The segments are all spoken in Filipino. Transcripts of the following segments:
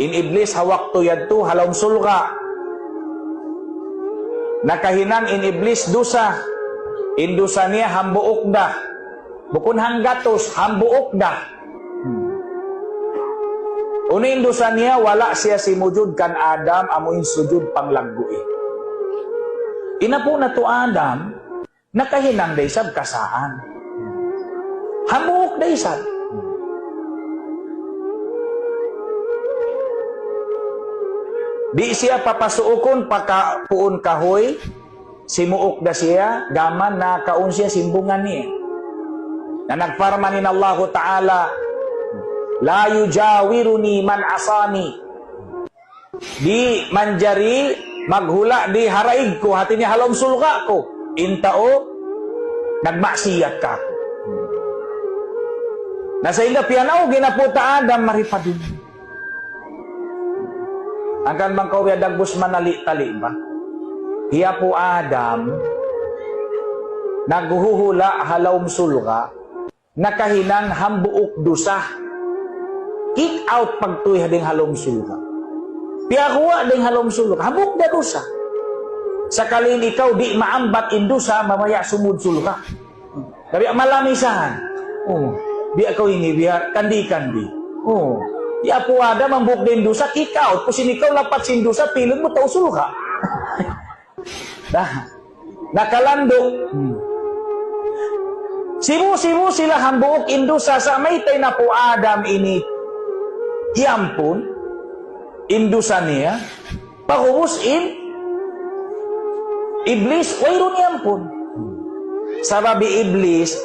In iblis hawak to yadto halom sulga. Nakahinang in iblis dusa. In dusa niya hambuok da. Bukun hanggatos hambuok da. Unin dusa niya wala siya simujud kan Adam amuin sujud panglagui. Ina po na to Adam nakahinang daysab kasaan. Hambuok daysab. Di siya papasuokon pakapuon kahoy, simuok da siya, gaman na kaun siya simbungan niya. Na nagfarmanin Allah Ta'ala, la yujawiruni man asani. Di manjari, maghula, di haraig ko, hati ni halom sulga ko. Intao, nagmaksiyat ka. Nasa inga piyanaw, ginaputa Adam, maripadun. Angkan bang kau dagbus manali-tali ba? Hiya po Adam, naghuhula halawm sulga, nakahinang hambuok dusa. Kick out pagtuy ding halawm sulga. Piyakuha ding halawm sulga, hambuok da dusa. Sakalin ikaw di maambat indusa, mamaya sumud sulga. Tapi malamisahan. Oh, di ako ini biar kandi-kandi. Oh. Di apo ada mambuk din dosa, kick out. Kung sinikaw lapat sin dosa, pilon mo tausul ka. Nakalando. Simu sila hambuok indusa sa may tay na po Adam ini. Iampun. Indusa niya. Pagubos in. Iblis, wayron iampun. Sababi iblis,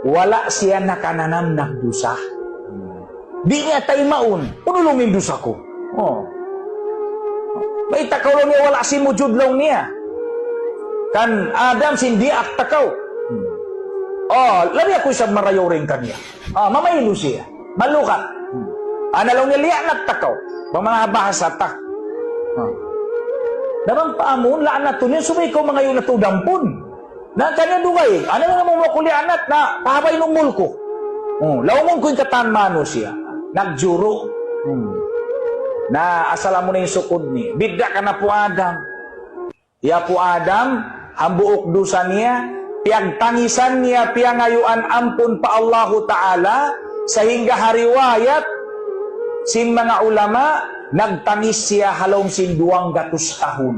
wala siya nakananam ng dosa. Di niya tayo maun. Puno lumindus ako. Oh. May takaw lang niya wala si mujud lang niya. Kan Adam sindi ak takaw. Oh, lari ako siya marayaw rin kanya. Mamaylo siya. Malukat. Lang niya liya nagtakaw. Mga bahasa tak. Darang paamon, laan na to niya. Sumikaw mga yung natudampon. Na kanya dugay. Nga mo makulianat na pahabay ng mulko. Laungon ko yung katanmano siya. Nagjuro. Na asala mo na yung sukod niya. Bidda ka na po Adam. Iya po Adam, hambuok dusa niya, piagtangisan niya, piangayuan ampun pa Allahu Ta'ala, sehingga hariwayat, sin mga ulama, nagtangis siya halong sin 200 tahun.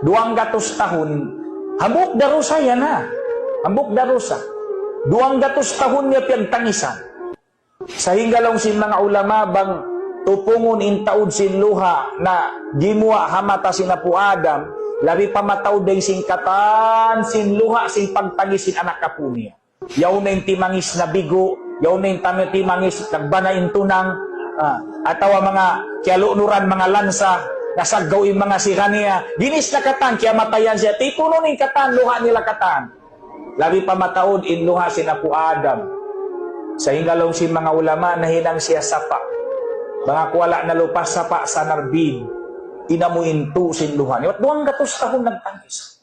200 tahun. Hambuok darusa yan ha. Hambuok darusa. 200 tahun niya piagtangisan. Sehingga lang sin mga ulama bang tupungon intaud sin luha na gimuwa hamata sinapu Adam, labi pa mataud day singkatan sin luha sin pagtangis sin anak kapo niya. Yaw na yung timangis na bigo, yaw na yung timangis nagbana intunang, atawa mga kialunuran mga lansa, nasagaw yung mga siraniya, dinis na katan, kaya matayan siya, titunon yung katan, luha nila katan. Labi pa mataod in luha sinapu Adam. Sehingga lang si mga ulama nahinang siya sapa. Mga kuwala na lupas sapa sa narbid. Inamuin to sin luha. At 200 tahon nagtangis.